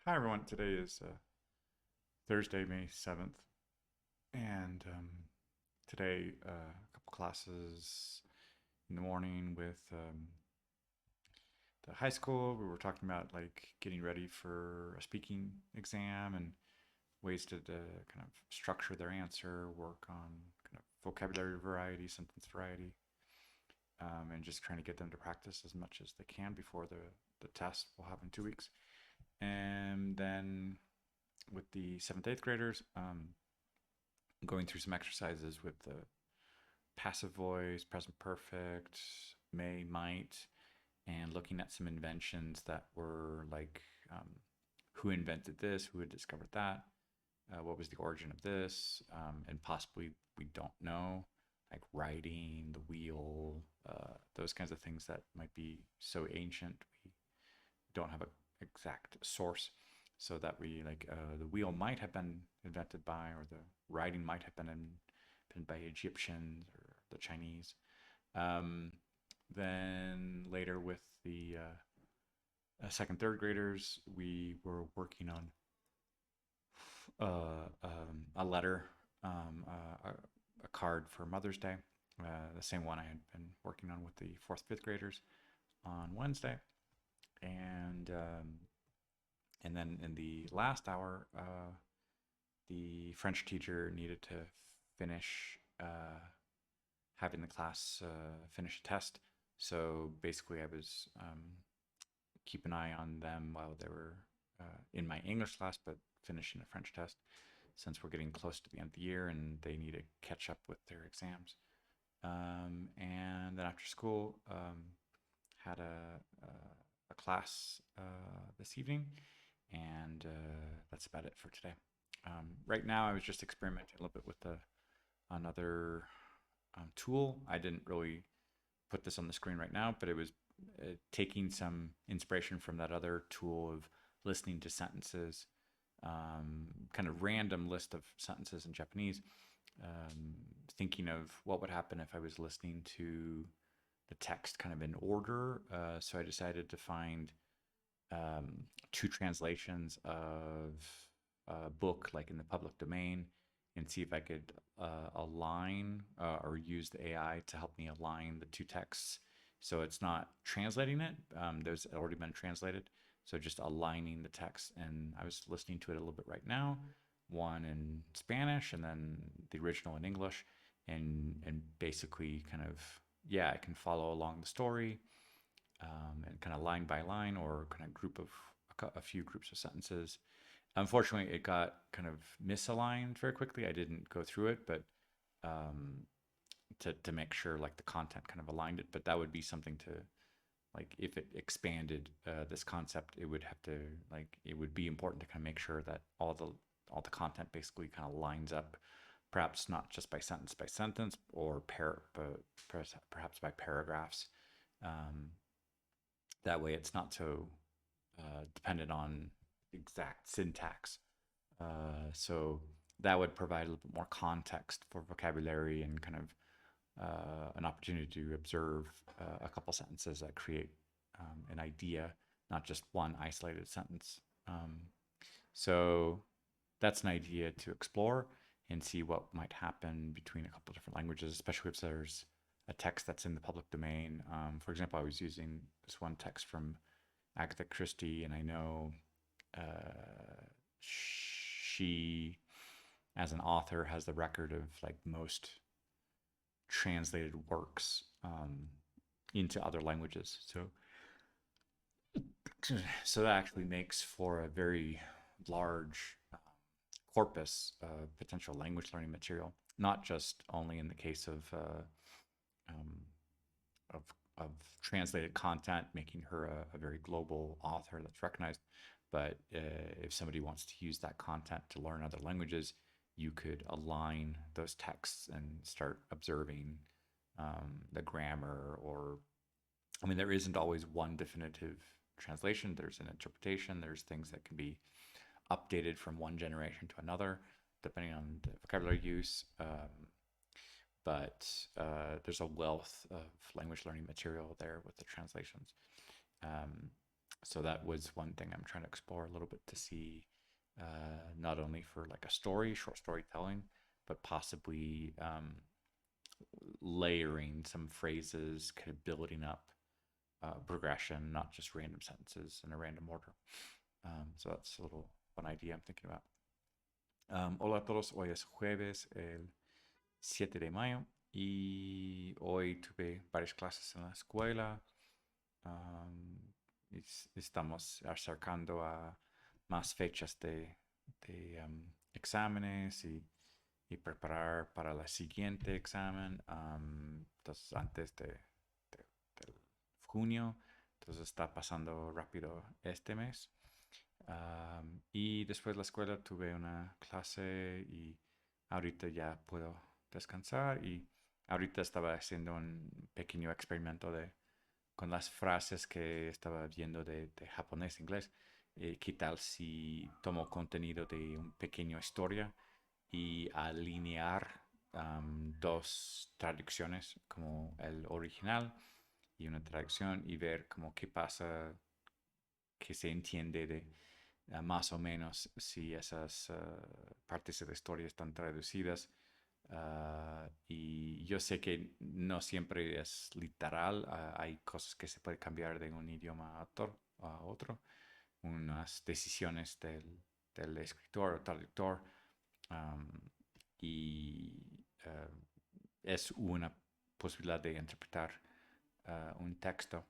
Hi everyone. Today is Thursday, May 7th, and today a couple classes in the morning with the high school. We were talking about like getting ready for a speaking exam and ways to kind of structure their answer, work on kind of vocabulary variety, sentence variety, and just trying to get them to practice as much as they can before the test we'll have in 2 weeks. And then with the seventh, eighth graders, going through some exercises with the passive voice, present perfect, may, might, and looking at some inventions that were like who invented this, who had discovered that, what was the origin of this, and possibly we don't know, like writing, the wheel, those kinds of things that might be so ancient we don't have an exact source. So that we like the wheel might have been invented by, or the writing might have been by Egyptians or the Chinese. Um, then later with the second, third graders, we were working on a letter, a card for Mother's Day, the same one I had been working on with the fourth, fifth graders on Wednesday, and and then in the last hour, the French teacher needed to finish having the class finish a test. So basically, I was keep an eye on them while they were in my English class, but finishing a French test since we're getting close to the end of the year and they need to catch up with their exams. And then after school, had a class this evening, and that's about it for today. Right now, I was just experimenting a little bit with another tool. I didn't really put this on the screen right now, but it was taking some inspiration from that other tool of listening to sentences, kind of random list of sentences in Japanese, thinking of what would happen if I was listening to the text kind of in order. So I decided to find two translations of a book like in the public domain and see if I could align or use the AI to help me align the two texts. So it's not translating it, those already been translated. So just aligning the text. And I was listening to it a little bit right now, one in Spanish and then the original in English. And basically kind of, yeah, I can follow along the story and kind of line by line or kind of group of a few groups of sentences. Unfortunately, it got kind of misaligned very quickly. I didn't go through it, but um, to make sure like the content kind of aligned it. But that would be something to like if it expanded this concept, it would have to like it would be important to kind of make sure that all the content basically kind of lines up, perhaps not just by sentence or perhaps by paragraphs. Um, that way, it's not so dependent on exact syntax. So that would provide a little bit more context for vocabulary and kind of an opportunity to observe a couple sentences that create an idea, not just one isolated sentence. So that's an idea to explore and see what might happen between a couple different languages, especially if there's a text that's in the public domain. For example, I was using this one text from Agatha Christie, and I know she, as an author, has the record of like most translated works into other languages. So that actually makes for a very large corpus of potential language learning material, not just only in the case um, of of translated content, making her a very global author that's recognized. But if somebody wants to use that content to learn other languages, you could align those texts and start observing the grammar. Or, I mean, there isn't always one definitive translation. There's an interpretation. There's things that can be updated from one generation to another, depending on the vocabulary use. But there's a wealth of language learning material there with the translations. Um, So that was one thing I'm trying to explore a little bit to see, not only for like a story, short storytelling, but possibly layering some phrases, kind of building up progression, not just random sentences in a random order. So that's a little one idea I'm thinking about. Hola a todos, hoy es jueves, el 7 de mayo, y hoy tuve varias clases en la escuela. Um, Estamos acercando a más fechas de exámenes y preparar para el siguiente examen. Entonces, antes del junio, entonces está pasando rápido este mes. Y después de la escuela tuve una clase y ahorita ya puedo descansar y ahorita estaba haciendo un pequeño experimento con las frases que estaba viendo de japonés e inglés. ¿Qué tal si tomo contenido de una pequeña historia y alinear dos traducciones como el original y una traducción y ver como qué pasa, qué se entiende de más o menos si esas partes de la historia están traducidas. Y yo sé que no siempre es literal, hay cosas que se pueden cambiar de un idioma a otro, unas decisiones del escritor o traductor, um, y es una posibilidad de interpretar un texto,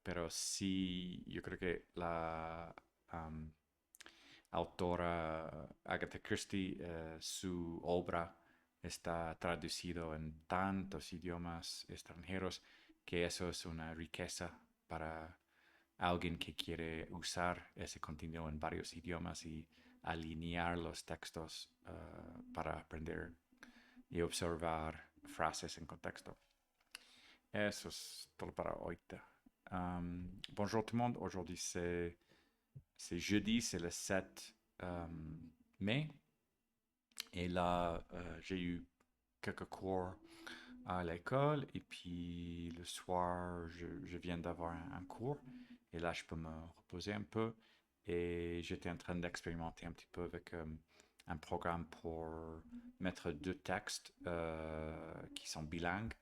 pero sí, yo creo que la autora Agatha Christie, su obra está traducido en tantos idiomas extranjeros que eso es una riqueza para alguien que quiere usar ese contenido en varios idiomas y alinear los textos para aprender y observar frases en contexto. Eso es todo para hoy. Bonjour tout le monde. Aujourd'hui, c'est jeudi, c'est le 7 mai. Et là, j'ai eu quelques cours à l'école. Et puis le soir, je viens d'avoir un cours. Et là, je peux me reposer un peu. Et j'étais en train d'expérimenter un petit peu avec un programme pour mettre deux textes qui sont bilingues.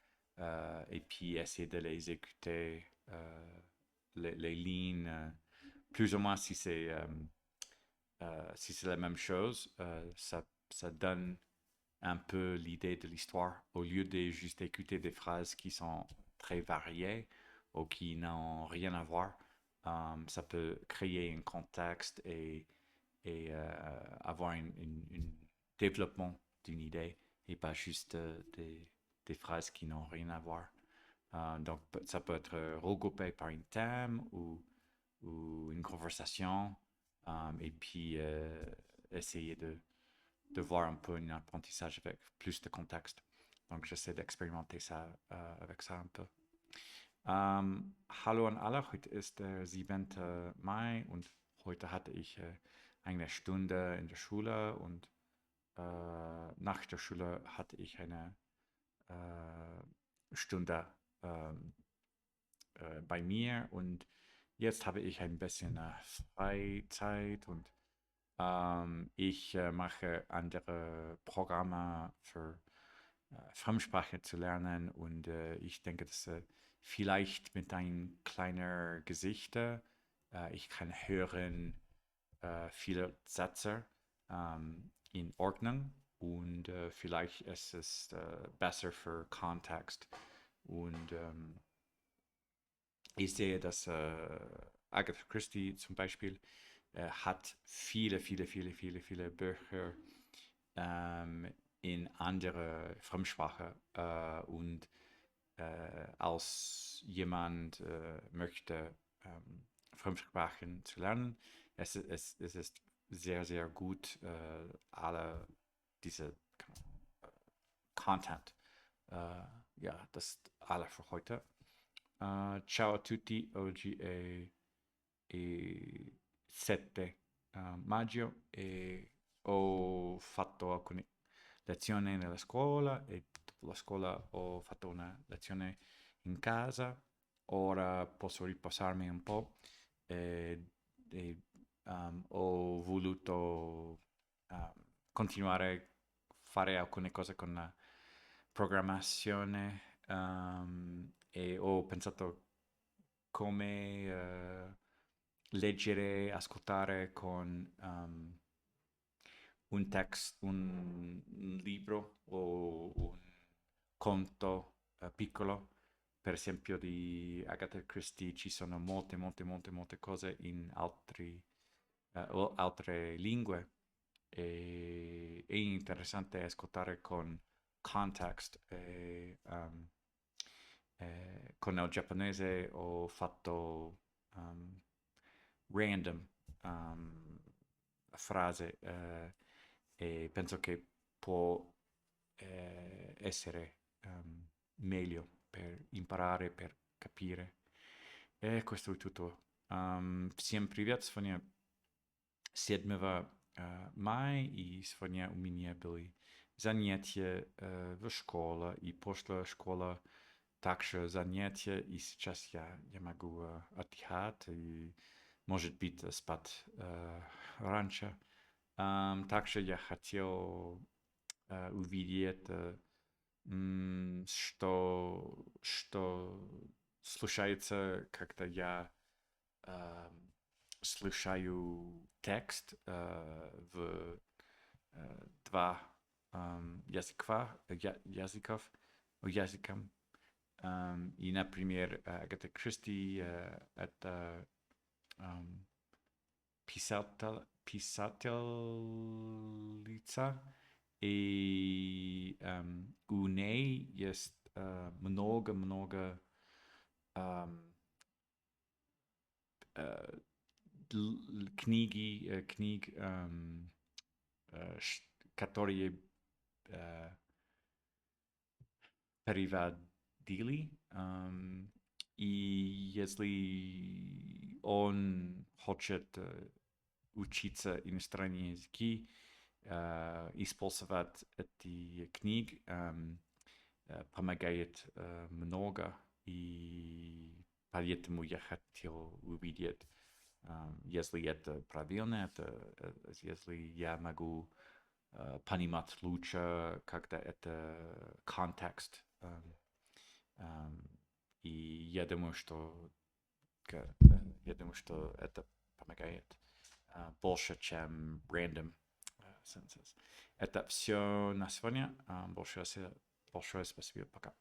Et puis essayer de les écouter, les lignes, plus ou moins si c'est la même chose, ça donne un peu l'idée de l'histoire au lieu de juste écouter des phrases qui sont très variées ou qui n'ont rien à voir. Ça peut créer un contexte et avoir un développement d'une idée et pas juste des phrases qui n'ont rien à voir. Donc, ça peut être regroupé par un thème ou une conversation, et puis essayer de voir un peu un apprentissage avec plus de contexte. Donc, j'essaie d'expérimenter ça avec ça un peu. Hallo an alle, heute ist der 7. Mai und heute hatte ich eine Stunde in der Schule und nach der Schule hatte ich eine Stunde bei mir und jetzt habe ich ein bisschen Freizeit und ich mache andere Programme für Fremdsprache zu lernen und ich denke, dass vielleicht mit ein kleiner Gesichter ich kann hören viele Sätze in Ordnung und vielleicht ist es besser für Kontext und ich sehe, dass Agatha Christie zum Beispiel hat viele Bücher in andere Fremdsprache und als jemand möchte Fremdsprachen zu lernen, es ist sehr gut, alle diese Content. Ja, das ist alles für heute. Ciao a tutti, oggi è il 7 maggio e ho fatto alcune lezioni nella scuola e dopo la scuola ho fatto una lezione in casa. Ora posso riposarmi un po' ho voluto continuare a fare alcune cose con la programmazione e ho pensato come leggere, ascoltare con un libro o un conto piccolo. Per esempio di Agatha Christie ci sono molte cose in o altre lingue e è interessante ascoltare con context. Con il giapponese ho fatto random frase e penso che può essere meglio per imparare, per capire. E questo è tutto. Всем привет, сегодня 7 мая, и сегодня у меня были занятия в школе, и после школы также занятия, и сейчас я могу отдыхать и, может быть, спать раньше. Также я хотел увидеть, что случается, когда я слушаю текст в два языкам. И, например, Агата Кристи это писательница, и у ней есть много книг, которые переводили. И если он хочет учиться иностранные языки, использовать эти книги помогает много, и поэтому я хотел увидеть, если это правильно, если я могу понимать лучше, когда это контекст. И я думаю, что это помогает больше, чем random sentences. Это все на сегодня. Большое спасибо. Пока.